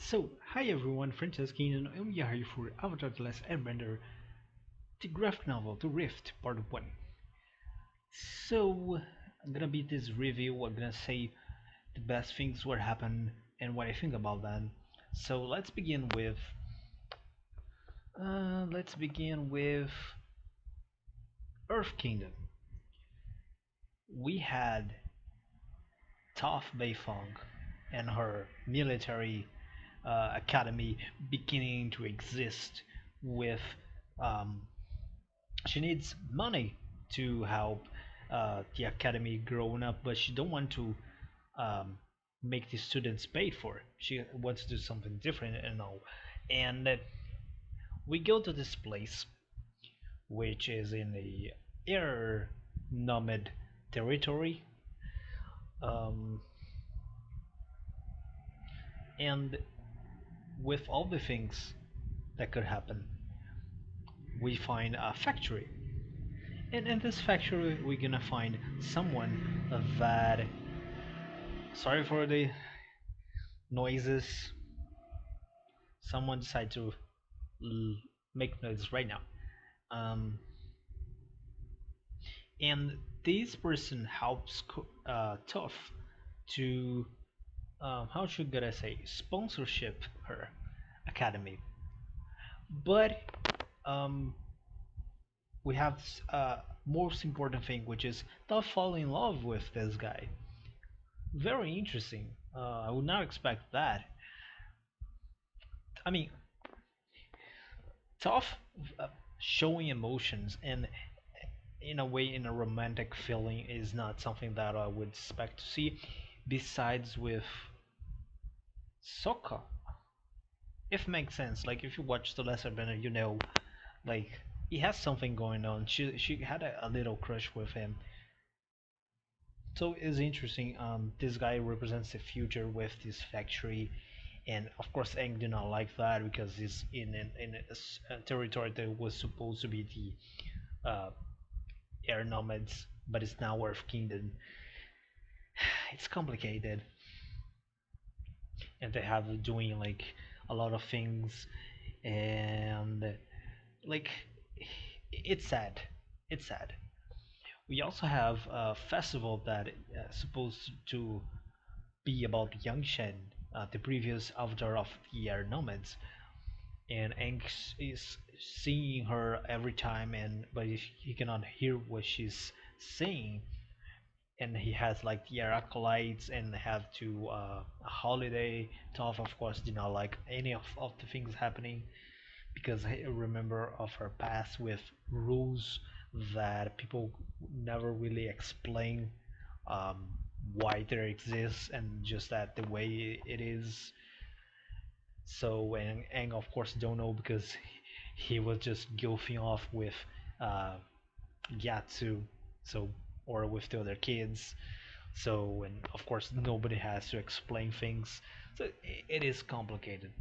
So, hi everyone, Francesca, and we are here for Avatar The Last Airbender, the graphic novel, The Rift, Part 1. So, I'm gonna be this review, I'm gonna say the best things what happened and what I think about them. So, let's begin with Earth Kingdom. We had Toph Beifong and her military academy beginning to exist with um, she needs money to help the academy growing up, but she don't want to um, make the students pay for it. She wants to do something different and all. And we go to this place, which is in the air nomad territory, um, and with all the things that could happen, we find a factory. And in this factory, we're gonna find someone that, sorry for the noises, someone decided to l- make noise right now. Um, and this person helps Tough to, how should I say, sponsorship her academy. But um, we have most important thing, which is Tough fall in love with this guy. Very interesting. I would not expect that. I mean, Tough uh, showing emotions and in a way in a romantic feeling is not something that I would expect to see. Besides with Sokka, if it makes sense, like if you watch The Lesser Banner, like he has something going on. She had a little crush with him, so it's interesting. This guy represents the future with this factory, and of course, Aang did not like that because he's in a territory that was supposed to be the air nomads, but it's now Earth Kingdom. It's complicated, and they have doing like a lot of things, and like it's sad. It's sad. We also have a festival that supposed to be about Yang Shen, the previous avatar of the air nomads, and Aang is seeing her every time, and but he cannot hear what she's saying, and he has like the acolytes and have to a holiday. Toph of course did not like any of the things happening because I remember of her past with rules that people never really explain um, why there exists and just that the way it is. So and Aang of course don't know because he was just goofing off with uh, Gyatso, so or with the other kids. So and of course nobody has to explain things. So it is complicated.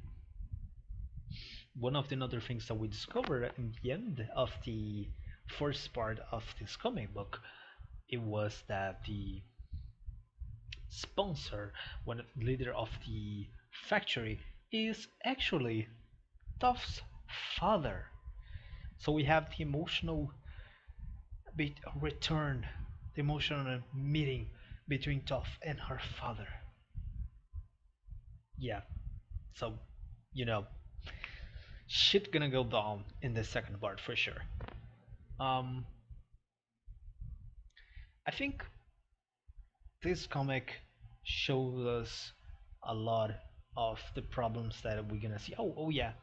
One of the other things that we discovered at the end of the first part of this comic book, it was that the sponsor, one leader of the factory, is actually Toph's father. So we have the emotional bit return, the emotional meeting between Toph and her father. Yeah, so you know, shit gonna go down in the second part for sure. Um, I think this comic shows us a lot of the problems that we're gonna see. Oh yeah,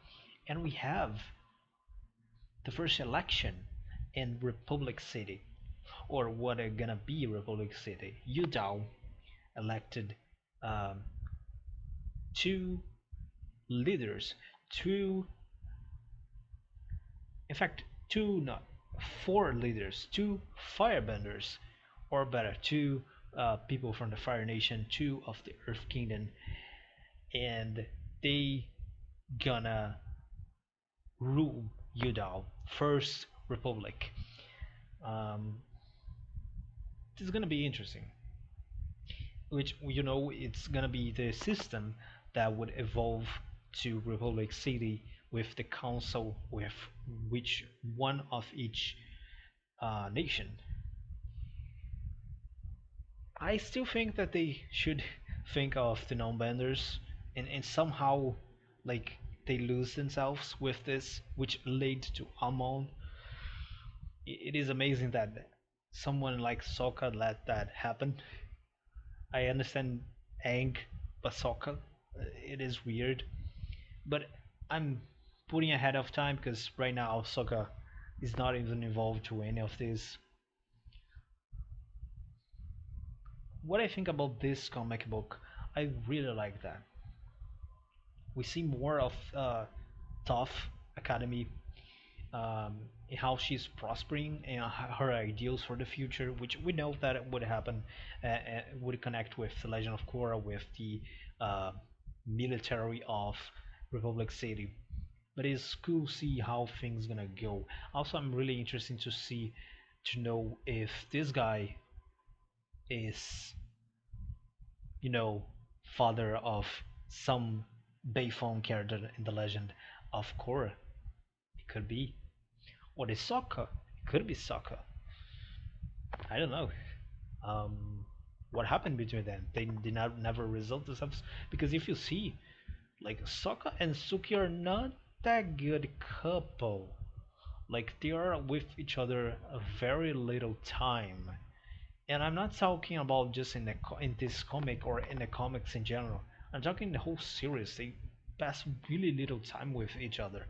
and we have the first election in Republic City, or what are gonna be Republic City. Udao elected um, two leaders, two, in fact, two not four leaders, two firebenders, or better, two people from the Fire Nation, two of the Earth Kingdom, and they gonna rule Udao, First Republic. Um, this is gonna be interesting. Which it's gonna be the system that would evolve. to Republic City with the council with which one of each nation. I still think that they should think of the non-benders and somehow like they lose themselves with this, which led to Amon. It is amazing that someone like Sokka let that happen. I understand Aang, but Sokka, it is weird. But I'm putting ahead of time because right now Sokka is not even involved to any of this. What I think about this comic book, I really like that. We see more of Toph Academy, and how she's prospering and her ideals for the future, which we know that it would happen, would connect with the Legend of Korra, with the uh, military of Republic City. But it's cool to see how things gonna go. Also, I'm really interested to know if this guy is, you know, father of some Bayfong character in the Legend of Korra. It could be. Or the Sokka. It could be Sokka. I don't know. Um, what happened between them? They did not never resolve themselves because if you see, like Sokka and Suki are not that good couple. Like they are with each other a very little time. And I'm not talking about just in this comic or in the comics in general. I'm talking the whole series. They pass really little time with each other.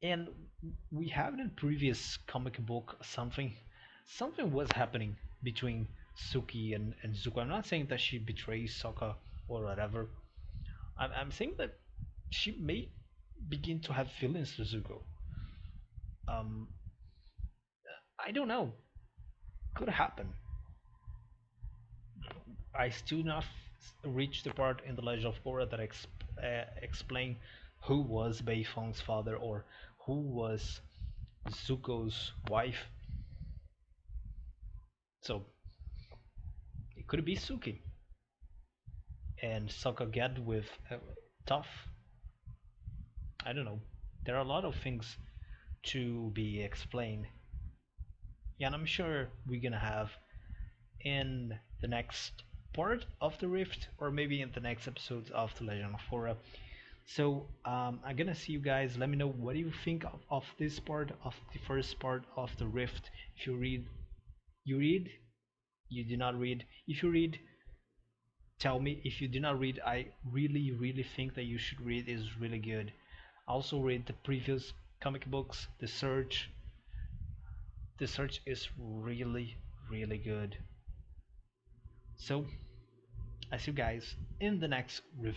And we have in previous comic book something was happening between Suki and Zuko. I'm not saying that she betrays Sokka or whatever. I'm saying that she may begin to have feelings to Zuko. Um, I don't know. Could happen. I still not reached the part in the Legend of Korra that explain who was Beifong's father or who was Zuko's wife. So it could be Suki and Sokka get with Toph. I don't know. There are a lot of things to be explained. Yeah, and I'm sure we're gonna have in the next part of the Rift, or maybe in the next episodes of the Legend of Korra. So I'm gonna see you guys. Let me know what do you think of this part of the first part of the Rift. If you read, you read. You do not read. If you read, tell me. If you do not read, I really think that you should read. It is really good. Also read the previous comic books. The search is really good. So I see you guys in the next review.